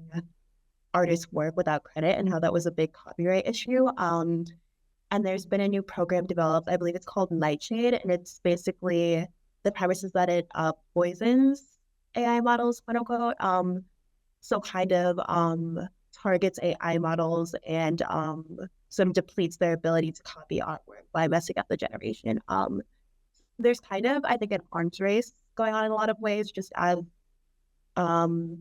artists' work without credit, and how that was a big copyright issue. And there's been a new program developed, I believe it's called Nightshade, and it's basically, the premise is that it poisons AI models, quote unquote. So kind of targets AI models and sort of depletes their ability to copy artwork by messing up the generation. There's kind of, I think, an arms race going on in a lot of ways, just as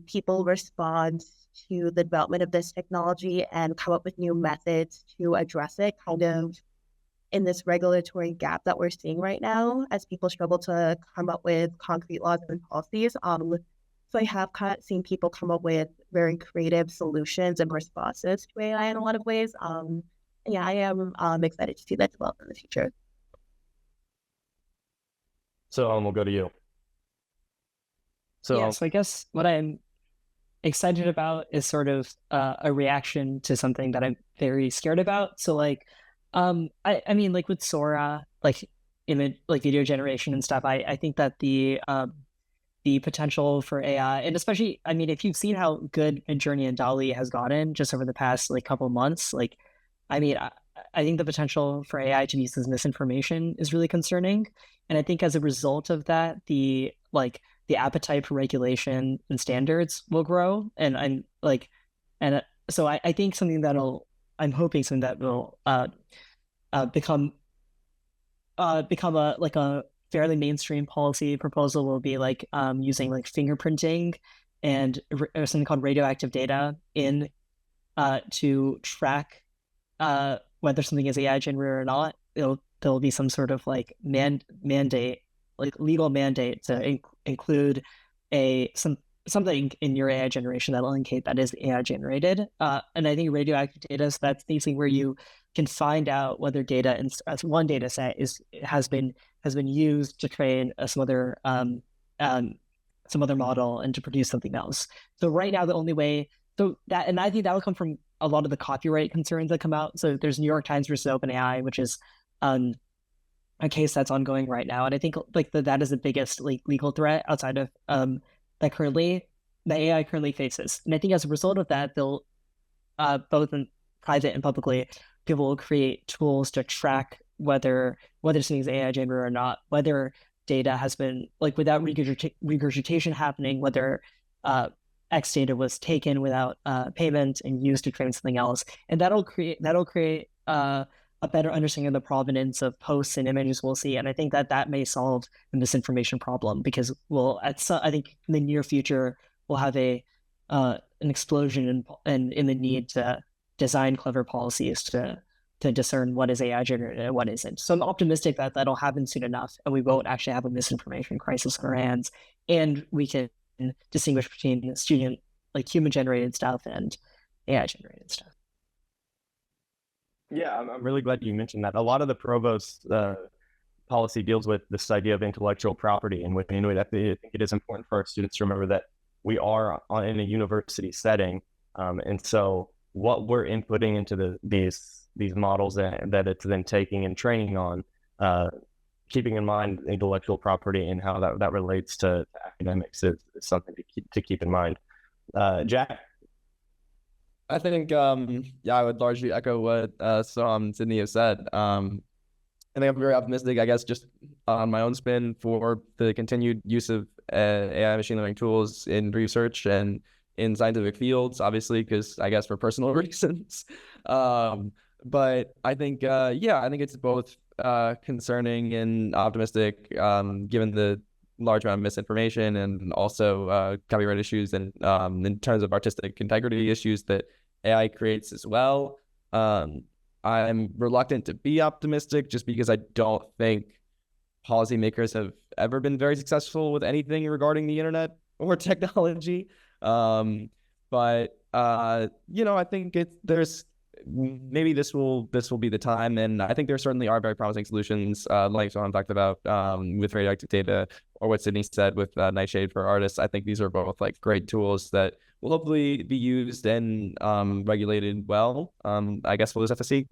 people respond to the development of this technology and come up with new methods to address it, kind of in this regulatory gap that we're seeing right now as people struggle to come up with concrete laws and policies. So I have kind of seen people come up with very creative solutions and responses to AI in a lot of ways. Yeah, I am excited to see that develop in the future. So we'll go to you. So I guess what I'm excited about is sort of a reaction to something that I'm very scared about. So like, I mean, like with Sora, like image, like video generation and stuff, I think that the potential for AI, and especially, I mean, if you've seen how good Midjourney and DALL-E has gotten just over the past like couple of months, like, I mean, I think the potential for AI to use this misinformation is really concerning. And I think as a result of that, the appetite for regulation and standards will grow. And I'm like, and so I think I'm hoping something that will become a fairly mainstream policy proposal will be like using like fingerprinting and something called radioactive data in to track whether something is AI generated or not. There'll be some sort of like mandate, like legal mandate to include something in your AI generation that'll indicate that is AI generated. And I think radioactive data, so that's basically where you can find out whether data in one data set has been used to train some other model and to produce something else. So right now, the only way, and I think that will come from a lot of the copyright concerns that come out. So there's New York Times versus OpenAI, which is a case that's ongoing right now, and I think like that is the biggest like legal threat outside of that AI currently faces. And I think as a result of that, they'll both in private and publicly, people will create tools to track whether something's AI generated or not, whether data has been like without regurgitation happening, whether X data was taken without payment and used to train something else, and that'll create a better understanding of the provenance of posts and images we'll see. And I think that may solve the misinformation problem, because I think in the near future, we'll have an explosion in the need to design clever policies to discern what is AI generated and what isn't. So I'm optimistic that that'll happen soon enough, and we won't actually have a misinformation crisis on our hands, and we can distinguish between human generated stuff and AI generated stuff. Yeah, I'm really glad you mentioned that. A lot of the provost policy deals with this idea of intellectual property, and within it, I think it is important for our students to remember that we are in a university setting, and so what we're inputting into these models that it's then taking and training on, keeping in mind intellectual property and how that relates to academics is something to keep in mind. Jack? I think, I would largely echo what Soham and Sydney have said. I think I'm very optimistic, I guess, just on my own spin for the continued use of AI machine learning tools in research and in scientific fields, obviously, because I guess for personal reasons. But I think, I think it's both concerning and optimistic, given the large amount of misinformation and also copyright issues and in terms of artistic integrity issues that AI creates as well. I'm reluctant to be optimistic just because I don't think policymakers have ever been very successful with anything regarding the internet or technology. But I think there's maybe this will be the time, and I think there certainly are very promising solutions, like Soham talked about with radioactive data, or what Sydney said with Nightshade for artists. I think these are both like great tools that will hopefully be used and regulated well. I guess we'll just have to see.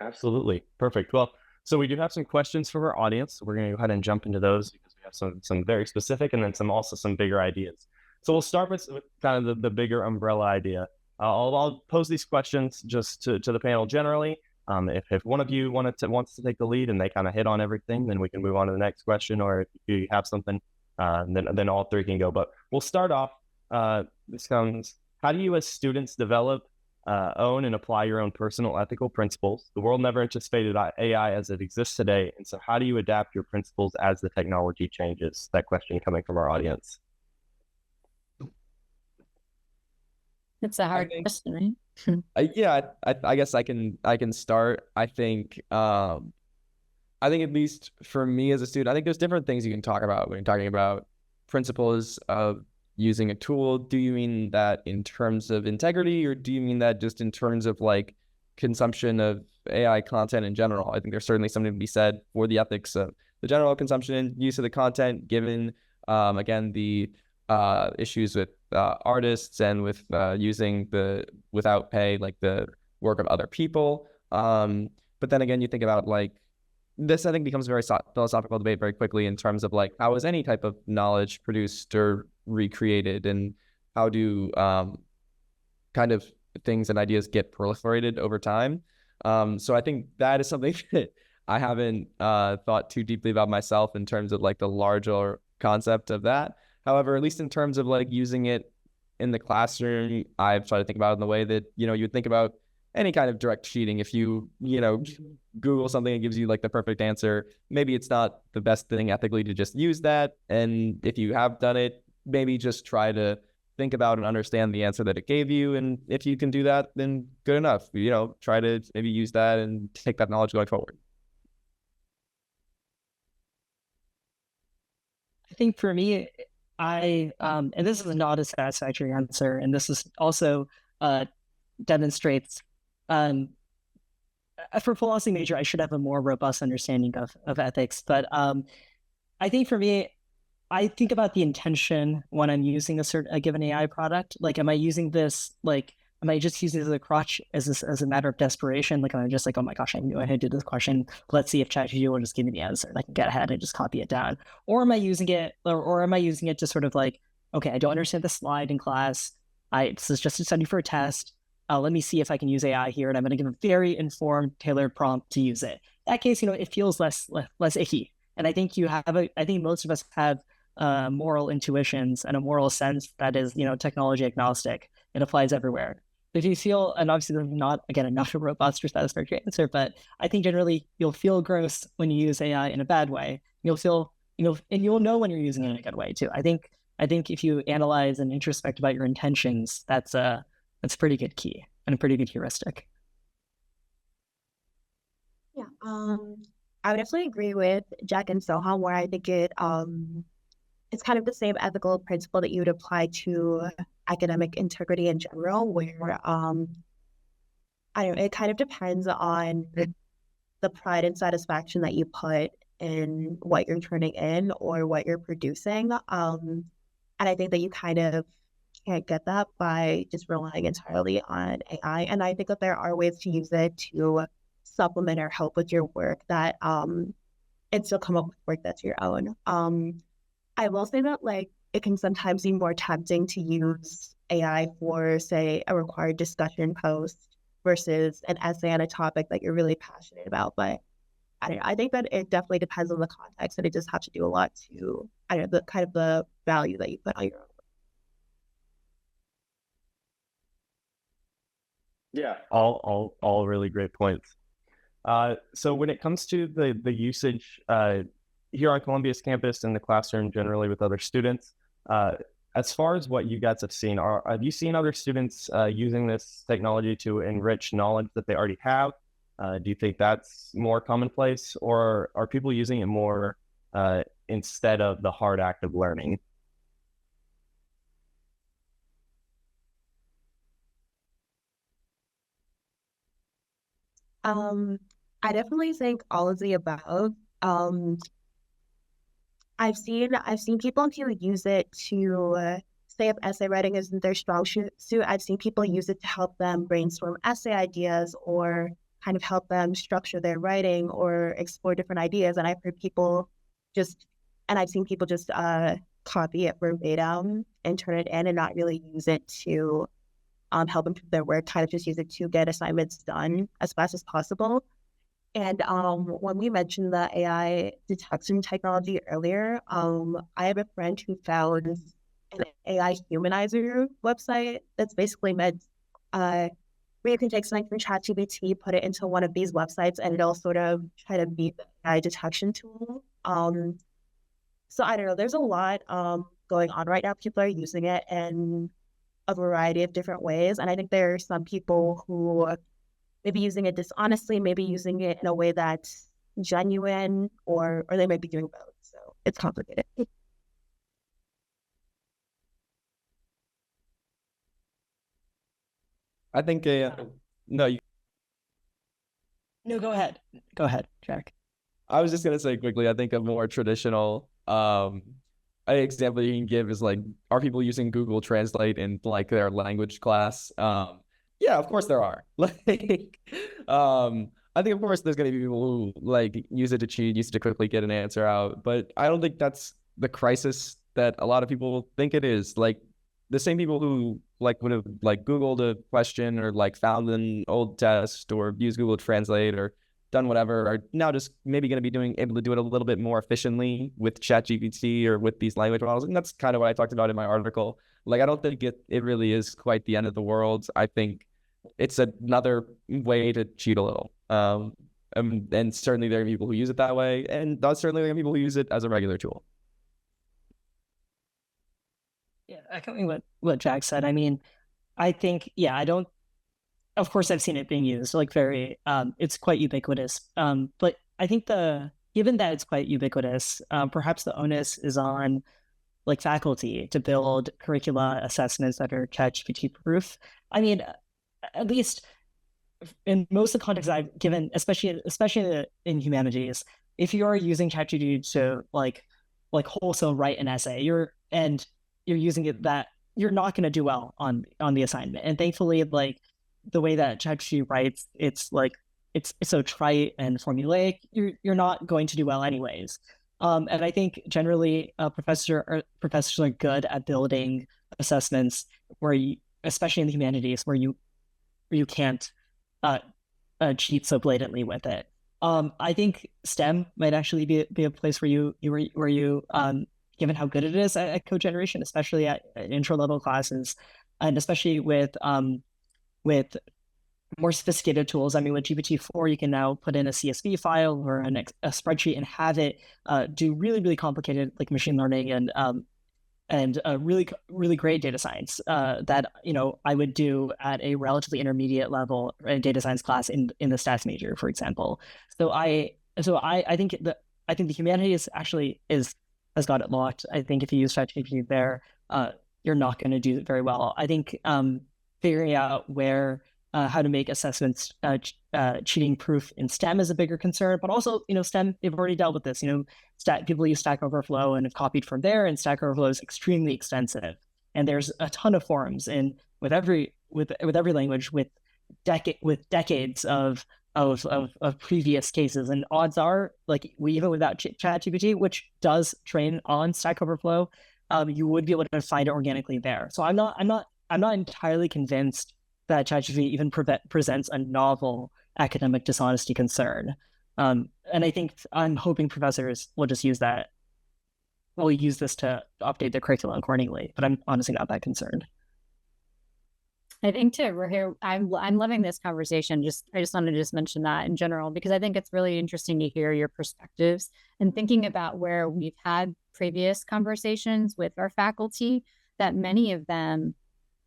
Absolutely. Perfect. Well, so we do have some questions from our audience. We're going to go ahead and jump into those because we have some very specific and then some bigger ideas. So we'll start with kind of the bigger umbrella idea. I'll pose these questions just to the panel generally. If one of you wants to take the lead and they kind of hit on everything, then we can move on to the next question. Or if you have something, then all three can go. But we'll start off. This comes: how do you as students develop, own, and apply your own personal ethical principles? The world never anticipated AI as it exists today. And so how do you adapt your principles as the technology changes? That question coming from our audience. It's a hard question, right? I guess I can start. I think at least for me as a student, I think there's different things you can talk about when you're talking about principles of using a tool. Do you mean that in terms of integrity, or do you mean that just in terms of like consumption of AI content in general. I think there's certainly something to be said for the ethics of the general consumption and use of the content, given, again, the issues with artists and with using without pay, like the work of other people. But then again, you think about like this, I think becomes a very philosophical debate very quickly in terms of like, how is any type of knowledge produced or recreated, and how do kind of things and ideas get proliferated over time. So I think that is something that I haven't thought too deeply about myself in terms of like the larger concept of that. However, at least in terms of like using it in the classroom, I've tried to think about it in the way that, you know, you would think about any kind of direct cheating. If you Google something and gives you like the perfect answer, maybe it's not the best thing ethically to just use that. And if you have done it, maybe just try to think about and understand the answer that it gave you. And if you can do that, then good enough. Try to maybe use that and take that knowledge going forward. I think for me, and this is not a satisfactory answer, and this is also demonstrates for a philosophy major, I should have a more robust understanding of ethics. But I think for me, I think about the intention when I'm using a given AI product. Like, am I using this, like, am I just using it as a crutch, as a matter of desperation? Like, am I just like, oh my gosh, I knew I had to do this question. Let's see if ChatGPT will just give me the answer. I can get ahead and just copy it down. Or am I using it, or am I using it to sort of like, okay, I don't understand the slide in class. This is just a study for a test. Let me see if I can use AI here, and I'm going to give a very informed, tailored prompt to use it. In that case, it feels less icky. And I think I think most of us have moral intuitions and a moral sense that is, technology agnostic. It applies everywhere. If you feel, and obviously not a robust or satisfactory answer, but I think generally you'll feel gross when you use AI in a bad way. You'll feel, and you'll know when you're using it in a good way too. I think if you analyze and introspect about your intentions, that's a pretty good key and a pretty good heuristic. Yeah, I would definitely agree with Jack and Soham, where I think it's kind of the same ethical principle that you would apply to academic integrity in general, where I don't know, it kind of depends on the pride and satisfaction that you put in what you're turning in or what you're producing. And I think that you kind of can't get that by just relying entirely on AI. And I think that there are ways to use it to supplement or help with your work that and still come up with work that's your own. I will say that it can sometimes be more tempting to use AI for, say, a required discussion post versus an essay on a topic that you're really passionate about. But I don't know, I think that it definitely depends on the context, and it just have to do a lot to, the kind of the value that you put on your own. Yeah, all really great points. So when it comes to the usage here on Columbia's campus in the classroom, generally with other students, as far as what you guys have seen, have you seen other students using this technology to enrich knowledge that they already have? Do you think that's more commonplace, or are people using it more instead of the hard act of learning? I definitely think all of the above. I've seen people who use it to say if essay writing isn't their strong suit. I've seen people use it to help them brainstorm essay ideas or kind of help them structure their writing or explore different ideas. And I've heard people I've seen people just copy it verbatim and turn it in and not really use it to help improve their work, kind of just use it to get assignments done as fast as possible. And when we mentioned the AI detection technology earlier, I have a friend who found an AI humanizer website that's basically meant where you can take something from ChatGPT, put it into one of these websites, and it'll sort of try to beat the AI detection tool. So I don't know, there's a lot going on right now. People are using it in a variety of different ways. And I think there are some people who maybe using it dishonestly, maybe using it in a way that's genuine, or they might be doing both. So it's complicated. I think no, No, go ahead. Go ahead, Jack. I was just gonna say quickly, I think a more traditional example you can give is like, are people using Google Translate in like their language class? Yeah, of course there are. Like, I think of course there's gonna be people who like use it to cheat, use it to quickly get an answer out, but I don't think that's the crisis that a lot of people think it is. Like, the same people who like would have like Googled a question or like found an old test or used Google Translate or done whatever are now just maybe going to be able to do it a little bit more efficiently with ChatGPT or with these language models. And that's kind of what I talked about in my article. Like, I don't think it really is quite the end of the world. I think it's another way to cheat a little. And certainly there are people who use it that way, and certainly there are people who use it as a regular tool. Yeah, echoing what Jack said. I mean, I think, yeah, I don't, of course I've seen it being used like very, it's quite ubiquitous. But I think given that it's quite ubiquitous, perhaps the onus is on like faculty to build curricula assessments that are ChatGPT proof. I mean, at least in most of the context I've given, especially in humanities, if you are using ChatGPT to like wholesale write an essay, you're using it, that you're not going to do well on the assignment. And thankfully, like the way that ChatGPT writes, it's so trite and formulaic, you're not going to do well anyways. And I think generally professors are good at building assessments where especially in the humanities, where you can't cheat so blatantly with it. I think STEM might actually be a place where you given how good it is at code generation, especially at intro level classes, and especially with more sophisticated tools. I mean, with GPT-4, you can now put in a CSV file or a spreadsheet and have it do really, really complicated like machine learning and really, really great data science that I would do at a relatively intermediate level in data science class in the stats major, for example. So I think the humanities actually has got it locked. I think if you use ChatGPT there, you're not going to do it very well. I think figuring out how to make assessments cheating proof in STEM is a bigger concern, but also, STEM, they've already dealt with this. People use Stack Overflow and have copied from there, and Stack Overflow is extremely extensive. And there's a ton of forums with every language with decades of previous cases. And odds are, like, even without ChatGPT, which does train on Stack Overflow, you would be able to find it organically there. So I'm not entirely convinced that ChatGPT even presents a novel academic dishonesty concern. And I'm hoping professors will just use this to update their curriculum accordingly, but I'm honestly not that concerned. I think I'm loving this conversation. I just wanted to mention that in general, because I think it's really interesting to hear your perspectives and thinking about where we've had previous conversations with our faculty, that many of them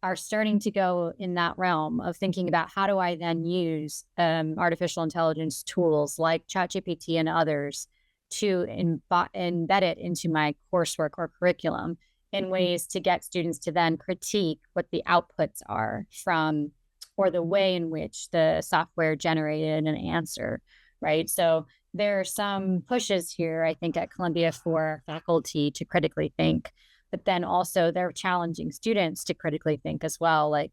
are starting to go in that realm of thinking about how do I then use artificial intelligence tools like ChatGPT and others to embed it into my coursework or curriculum in ways to get students to then critique what the outputs are from, or the way in which the software generated an answer, right? So there are some pushes here, I think, at Columbia for faculty to critically think, but then also they're challenging students to critically think as well. Like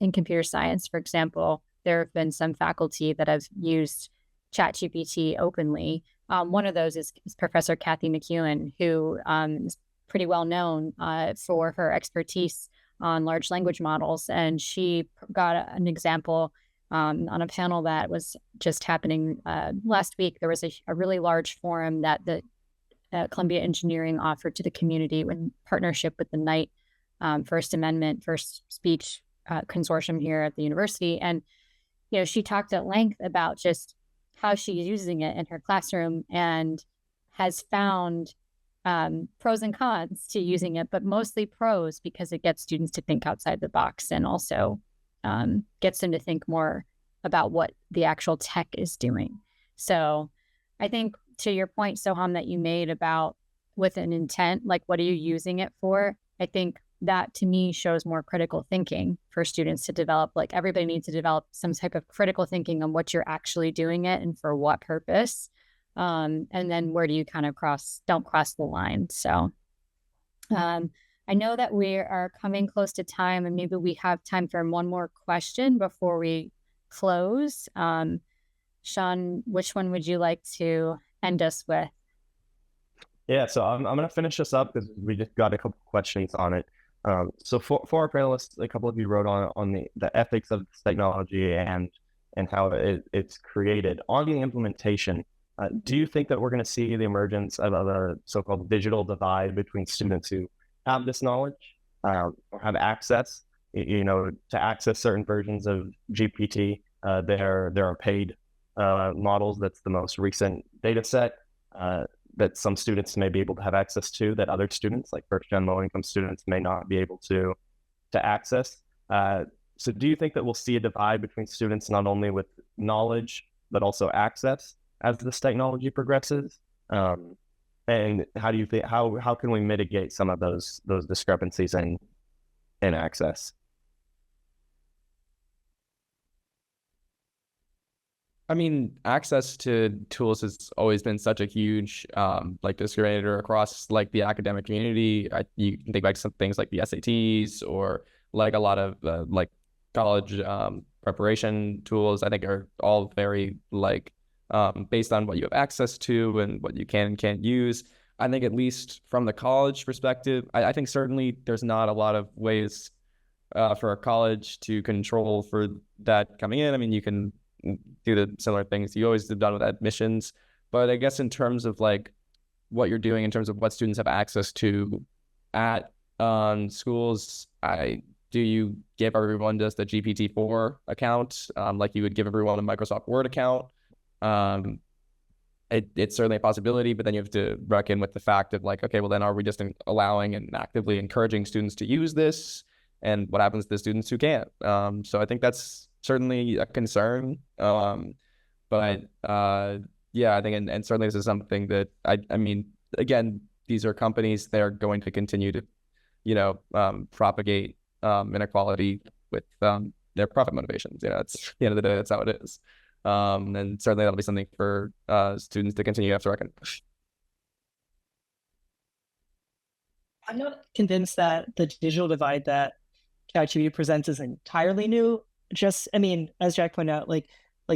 in computer science, for example, there have been some faculty that have used ChatGPT openly. One of those is Professor Kathy McEwen, who is pretty well known for her expertise on large language models. And she got an example on a panel that was just happening last week. There was a really large forum that the Columbia Engineering offered to the community in partnership with the Knight First Amendment, First Speech Consortium here at the university. And, she talked at length about just how she's using it in her classroom and has found pros and cons to using it, but mostly pros, because it gets students to think outside the box and also gets them to think more about what the actual tech is doing. So I think, to your point, Soham, that you made about with an intent, like what are you using it for? I think that to me shows more critical thinking for students to develop. Like everybody needs to develop some type of critical thinking on what you're actually doing it and for what purpose. And then where do you kind of don't cross the line. So I know that we are coming close to time, and maybe we have time for one more question before we close. Sean, which one would you like to end us with? Yeah, so I'm going to finish this up because we just got a couple questions on it. So for our panelists, a couple of you wrote on the ethics of this technology and how it's created. On the implementation, do you think that we're going to see the emergence of a so-called digital divide between students who have this knowledge or have access, to access certain versions of GPT? There are paid models. That's the most recent data set that some students may be able to have access to that other students, like first-gen low-income students, may not be able to access. So do you think that we'll see a divide between students not only with knowledge, but also access as this technology progresses? And how do you think, how can we mitigate some of those discrepancies in access? I mean, access to tools has always been such a huge discriminator across like the academic community. You can think like some things like the SATs or like a lot of like college preparation tools. I think are all very based on what you have access to and what you can and can't use. I think at least from the college perspective, I think certainly there's not a lot of ways for a college to control for that coming in. I mean, you can do the similar things you always have done with admissions, but I guess in terms of like what you're doing in terms of what students have access to at schools, do you give everyone just a GPT-4 account like you would give everyone a Microsoft Word account? It's certainly a possibility, but then you have to reckon with the fact of like, okay, well then are we just allowing and actively encouraging students to use this? And what happens to the students who can't? So I think that's certainly a concern. But yeah, I think, and certainly this is something that I mean, again, these are companies, they're going to continue to, propagate inequality with their profit motivations. It's at the end of the day, that's how it is. And certainly that'll be something for students to continue to have to reckon. I'm not convinced that the digital divide that ChatGPT presents is entirely new. Just, I mean, as Jack pointed out, like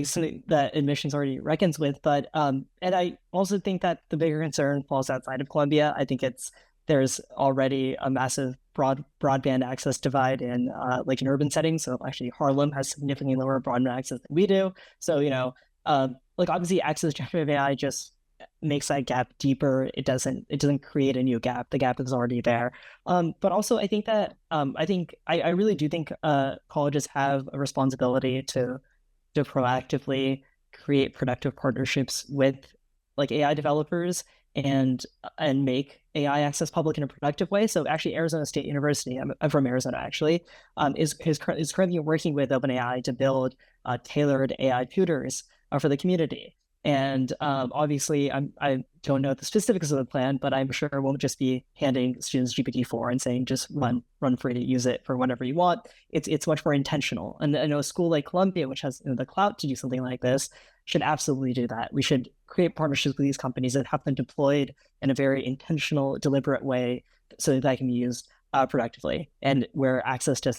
something that admissions already reckons with, but and I also think that the bigger concern falls outside of Columbia. I think there's already a massive broadband access divide in in urban settings. So actually Harlem has significantly lower broadband access than we do. So obviously access to generative AI just makes that gap deeper. It doesn't create a new gap. The gap is already there. But also I think that I really do think colleges have a responsibility to proactively create productive partnerships with like AI developers and make AI access public in a productive way. So actually Arizona State University, I'm from Arizona actually, is currently working with OpenAI to build tailored AI tutors for the community. And obviously, I don't know the specifics of the plan, but I'm sure it won't just be handing students GPT-4 and saying just run free to use it for whatever you want. It's much more intentional. And I know a school like Columbia, which has the clout to do something like this, should absolutely do that. We should create partnerships with these companies and have them deployed in a very intentional, deliberate way so that can be used productively, and where access to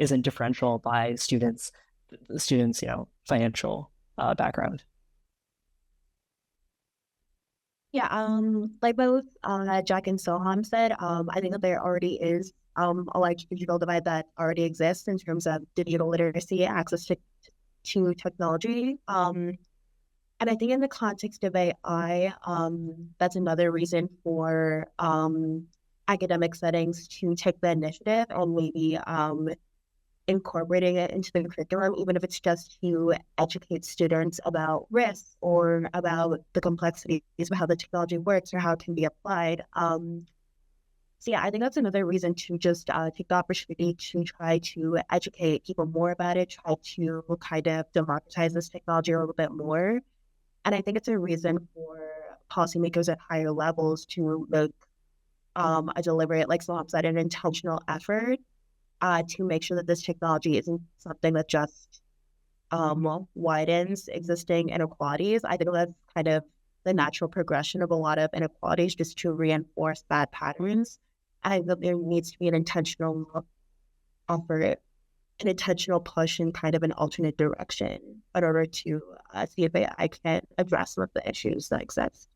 isn't differential by students' financial background. Yeah, like both Jack and Soham said, I think that there already is a large digital divide that already exists in terms of digital literacy, access to technology. And I think in the context of AI, that's another reason for academic settings to take the initiative and maybe incorporating it into the curriculum, even if it's just to educate students about risks or about the complexities of how the technology works or how it can be applied. So yeah, I think that's another reason to just take the opportunity to try to educate people more about it, try to kind of democratize this technology a little bit more. And I think it's a reason for policymakers at higher levels to make a deliberate, like Soham said, an intentional effort to make sure that this technology isn't something that just widens existing inequalities. I think that's kind of the natural progression of a lot of inequalities, just to reinforce bad patterns. I think that there needs to be an intentional effort, an intentional push in kind of an alternate direction in order to see if I can address some of the issues that exist.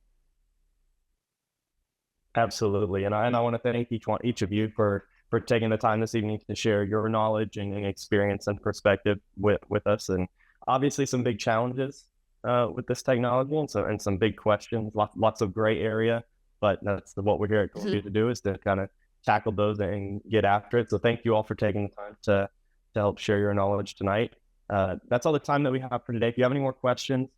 Absolutely. And I want to thank each of you for taking the time this evening to share your knowledge and experience and perspective with us. And obviously some big challenges with this technology and some big questions, lots of gray area, but that's what we're here at Columbia to do, is to kind of tackle those and get after it. So thank you all for taking the time to help share your knowledge tonight. That's all the time that we have for today. If you have any more questions,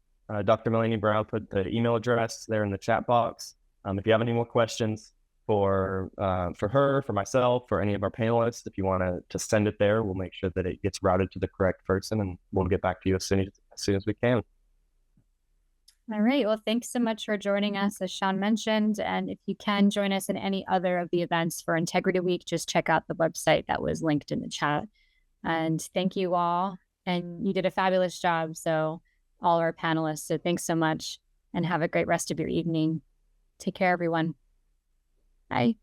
Dr. Malaney-Brown put the email address there in the chat box. If you have any more questions for her, for myself, for any of our panelists, if you want to send it there, we'll make sure that it gets routed to the correct person, and we'll get back to you as soon as we can. All right. Well, thanks so much for joining us, as Sean mentioned. And if you can join us in any other of the events for Integrity Week, just check out the website that was linked in the chat. And thank you all. And you did a fabulous job. So all our panelists. So thanks so much, and have a great rest of your evening. Take care, everyone. Bye.